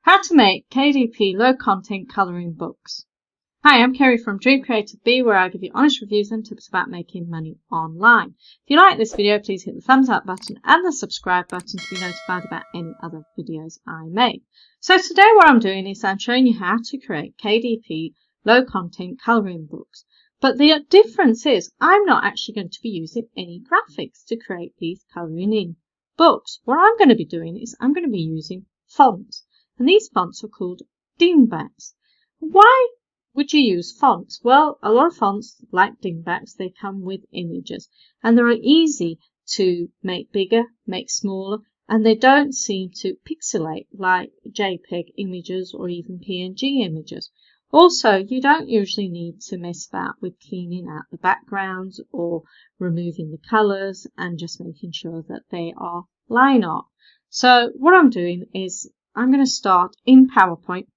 How to make KDP low content colouring books. Hi, I'm Kerry from Dream Creative Bee, where I give you honest reviews and tips about making money online. If you like this video, please hit the thumbs up button and the subscribe button to be notified about any other videos I make. So today what I'm doing is I'm showing you how to create KDP low content colouring books. But the difference is I'm not actually going to be using any graphics to create these colouring in books. What I'm going to be doing is I'm going to be using fonts. And these fonts are called dingbats. Why would you use fonts? Well, a lot of fonts, like dingbats, they come with images. And they're easy to make bigger, make smaller, and they don't seem to pixelate like JPEG images or even PNG images. Also, you don't usually need to mess about with cleaning out the backgrounds or removing the colours and just making sure that they are line art. So what I'm doing is I'm going to start in PowerPoint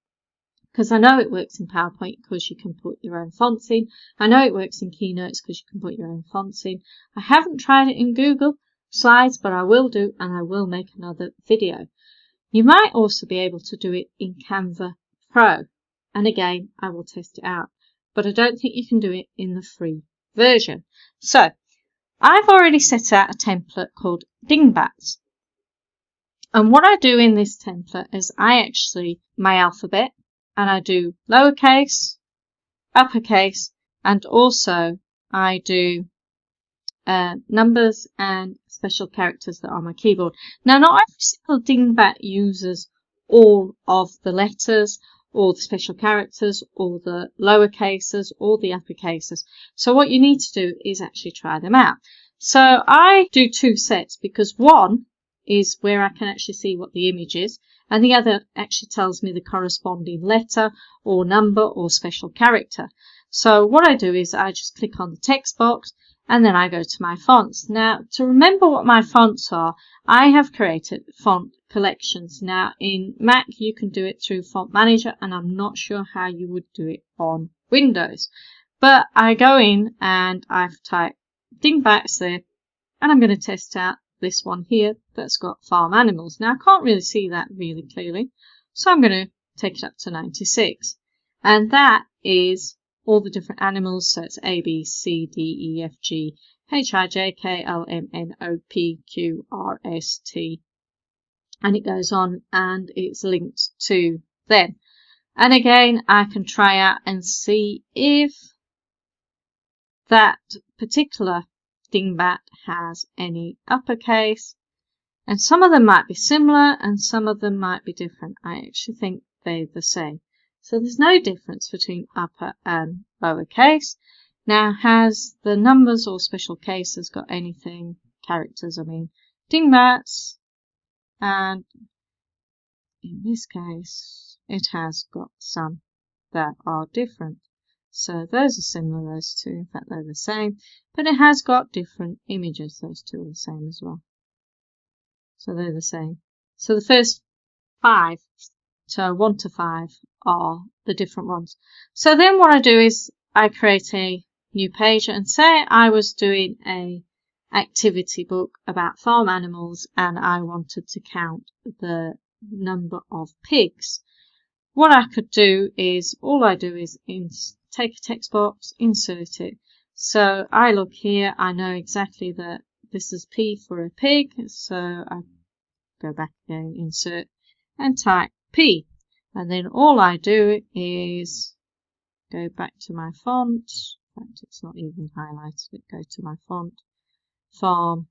because I know it works in PowerPoint because you can put your own fonts in. I know it works in Keynotes because you can put your own fonts in. I haven't tried it in Google Slides, but I will do, and I will make another video. You might also be able to do it in Canva Pro. And again, I will test it out. But I don't think you can do it in the free version. So I've already set out a template called Dingbats. And what I do in this template is I actually, my alphabet, and I do lowercase, uppercase, and also I do numbers and special characters that are on my keyboard. Now, not every single dingbat uses all of the letters, or the special characters, or the lowercases, or the uppercases. So what you need to do is actually try them out. So I do two sets because one is where I can actually see what the image is, and the other actually tells me the corresponding letter or number or special character. So what I do is I just click on the text box and then I go to my fonts. Now, to remember what my fonts are, I have created font collections. Now, in Mac, you can do it through Font Manager, and I'm not sure how you would do it on Windows. But I go in and I've typed dingbats there, and I'm going to test out this one here that's got farm animals. Now, I can't really see that really clearly, so I'm going to take it up to 96. And that is all the different animals, so it's A, B, C, D, E, F, G, H, I, J, K, L, M, N, O, P, Q, R, S, T. And it goes on and it's linked to them. And again, I can try out and see if that particular dingbat has any uppercase, and some of them might be similar and some of them might be different. I actually think they're the same. So there's no difference between upper and lowercase. Now, has the numbers or special cases got anything, characters, I mean, dingbats, and in this case, it has got some that are different. So those are similar, those two, in fact they're the same, but it has got different images, those two are the same as well. So they're the same. So the first 5, so 1 to 5 are the different ones. So then what I do is I create a new page, and say I was doing a activity book about farm animals and I wanted to count the number of pigs. What I could do is, all I do is take a text box, insert it. So I look here, I know exactly that this is P for a pig, so I go back again, insert, and type P. And then all I do is go back to my font. In fact, it's not even highlighted. Go to my font, farm,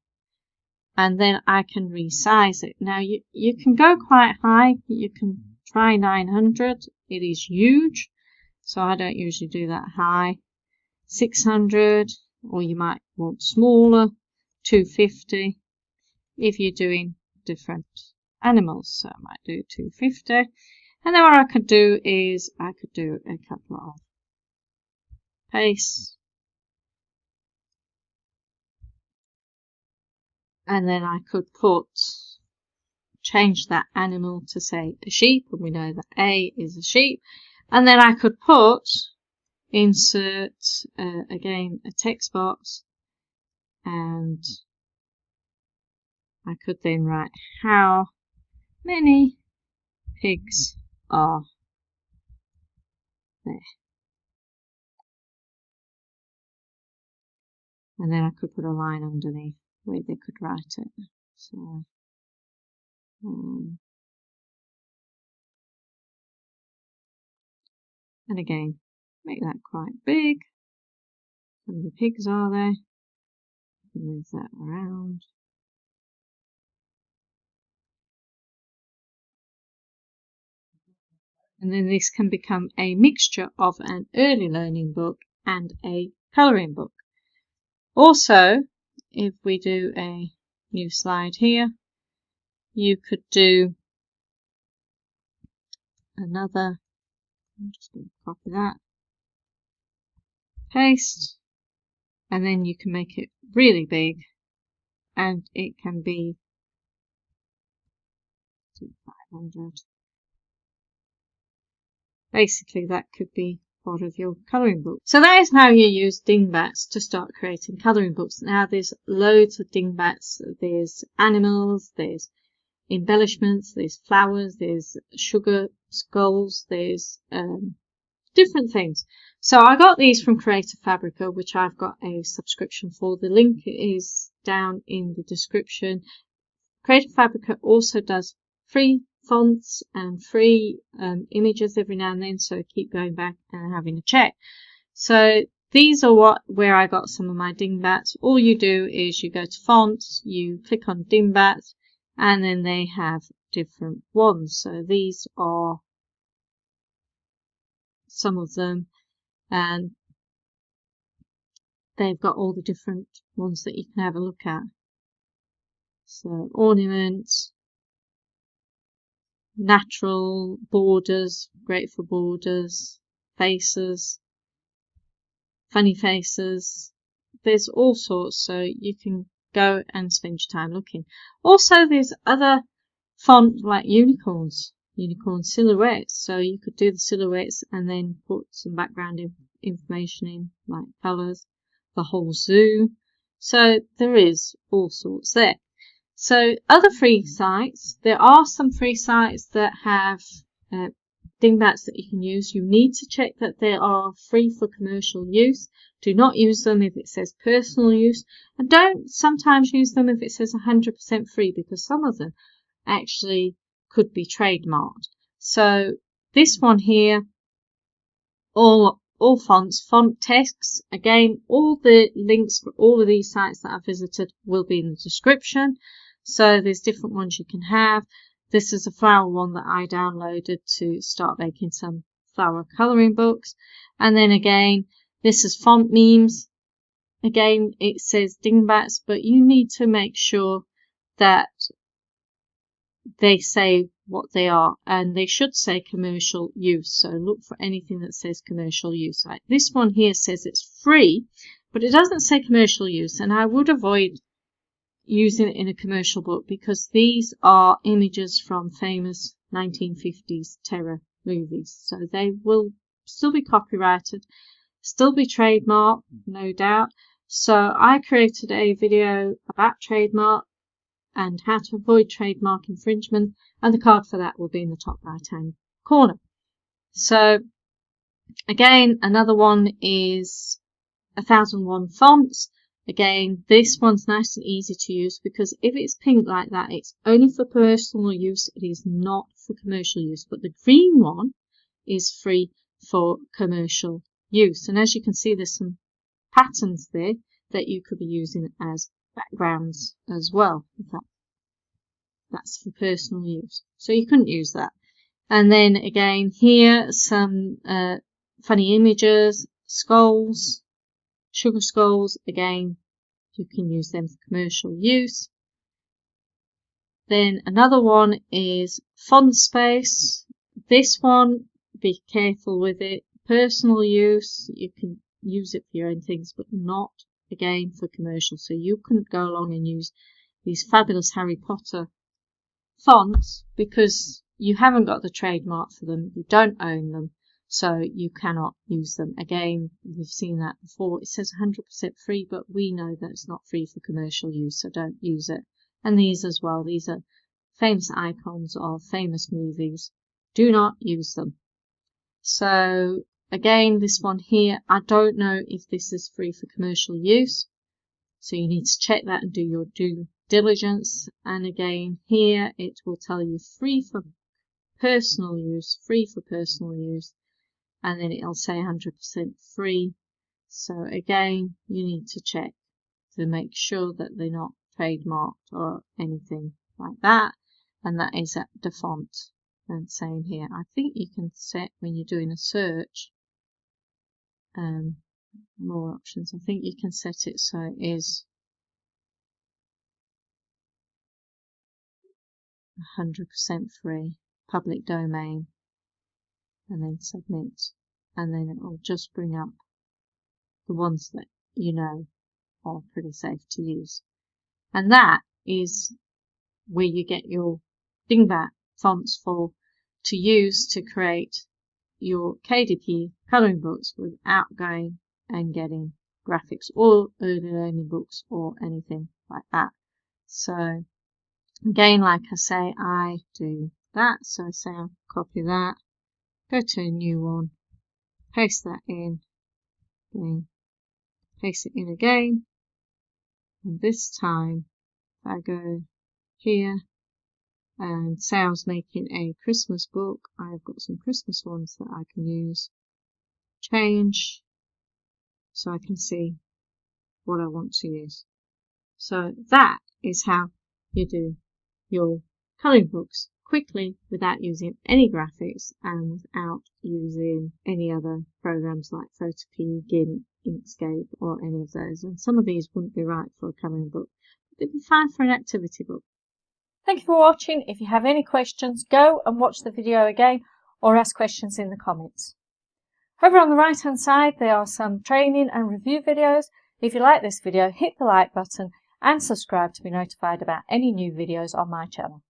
and then I can resize it. Now, you can go quite high. You can try 900. It is huge, so I don't usually do that high. 600, or you might want smaller, 250 if you're doing different animals. So I might do 250. And then what I could do is I could do a couple of pastes. And then I could change that animal to say a sheep, and we know that A is a sheep. And then I could insert again a text box, and I could then write how many pigs are there. And then I could put a line underneath where they could write it. So, and again, make that quite big. How many pigs are there? Move that around. And then this can become a mixture of an early learning book and a colouring book. Also, if we do a new slide here, you could do another. I'm just going to copy that, paste, and then you can make it really big, and it can be 500. Basically, that could be part of your colouring book. So that is how you use dingbats to start creating colouring books. Now there's loads of dingbats. There's animals, there's embellishments, there's flowers, there's sugar skulls, there's different things. So I got these from Fabrica, which I've got a subscription for. The link is down in the description. Fabrica also does free fonts and free images every now and then, so keep going back and having a check. So these are where I got some of my dingbats. All you do is you go to fonts, you click on dingbats, and then they have different ones. So these are some of them, and they've got all the different ones that you can have a look at. So ornaments, natural borders, great for borders, faces, funny faces. There's all sorts, so you can go and spend your time looking. Also, there's other font like unicorn silhouettes. So you could do the silhouettes and then put some background information in, like colours, the whole zoo. So there is all sorts there. So other free sites, there are some free sites that have dingbats that you can use. You need to check that they are free for commercial use. Do not use them if it says personal use, and don't sometimes use them if it says 100% free, because some of them actually could be trademarked. So this one here, all fonts, font text. Again, all the links for all of these sites that I visited will be in the description. So there's different ones you can have. This is a flower one that I downloaded to start making some flower colouring books. And then again, this is font memes. Again, it says dingbats, but you need to make sure that they say what they are, and they should say commercial use. So look for anything that says commercial use. Like this one here says it's free, but it doesn't say commercial use, and I would avoid using it in a commercial book because these are images from famous 1950s terror movies. So they will still be copyrighted, still be trademarked, no doubt. So I created a video about trademark and how to avoid trademark infringement, and the card for that will be in the top right hand corner. So again, another one is 1001 fonts. Again, this one's nice and easy to use because if it's pink like that, it's only for personal use. It is not for commercial use. But the green one is free for commercial use. And as you can see, there's some patterns there that you could be using as backgrounds as well. That's for personal use. So you couldn't use that. And then again, here, some funny images, skulls, sugar skulls. Again, you can use them for commercial use. Then another one is font space. This one, be careful with it. Personal use, you can use it for your own things, but not again for commercial. So you couldn't go along and use these fabulous Harry Potter fonts because you haven't got the trademark for them, you don't own them, so you cannot use them. Again, we've seen that before. It says 100% free, but we know that it's not free for commercial use, so don't use it. And these as well, these are famous icons of famous movies. Do not use them. So again, this one here, I don't know if this is free for commercial use. So you need to check that and do your due diligence. And again, here it will tell you free for personal use, and then it'll say 100% free. So again, you need to check to make sure that they're not trademarked or anything like that. And that is at DaFont. And same here. I think you can set, when you're doing a search, more options. I think you can set it so it is 100% free, public domain, and then submit, and then it will just bring up the ones that you know are pretty safe to use. And that is where you get your dingbat fonts for to use to create your KDP colouring books without going and getting graphics or early books or anything like that. So again, like I say, I do that. So I say I'll copy that, go to a new one, paste that in, again, paste it in again, and this time I go here and say I was making a Christmas book. I've got some Christmas ones that I can use. Change, so I can see what I want to use. So that is how you do your colouring books quickly without using any graphics and without using any other programs like Photopea, GIMP, Inkscape or any of those. And some of these wouldn't be right for a colouring book, but they'd be fine for an activity book. Thank you for watching. If you have any questions, go and watch the video again or ask questions in the comments. Over on the right hand side there are some training and review videos. If you like this video, hit the like button and subscribe to be notified about any new videos on my channel.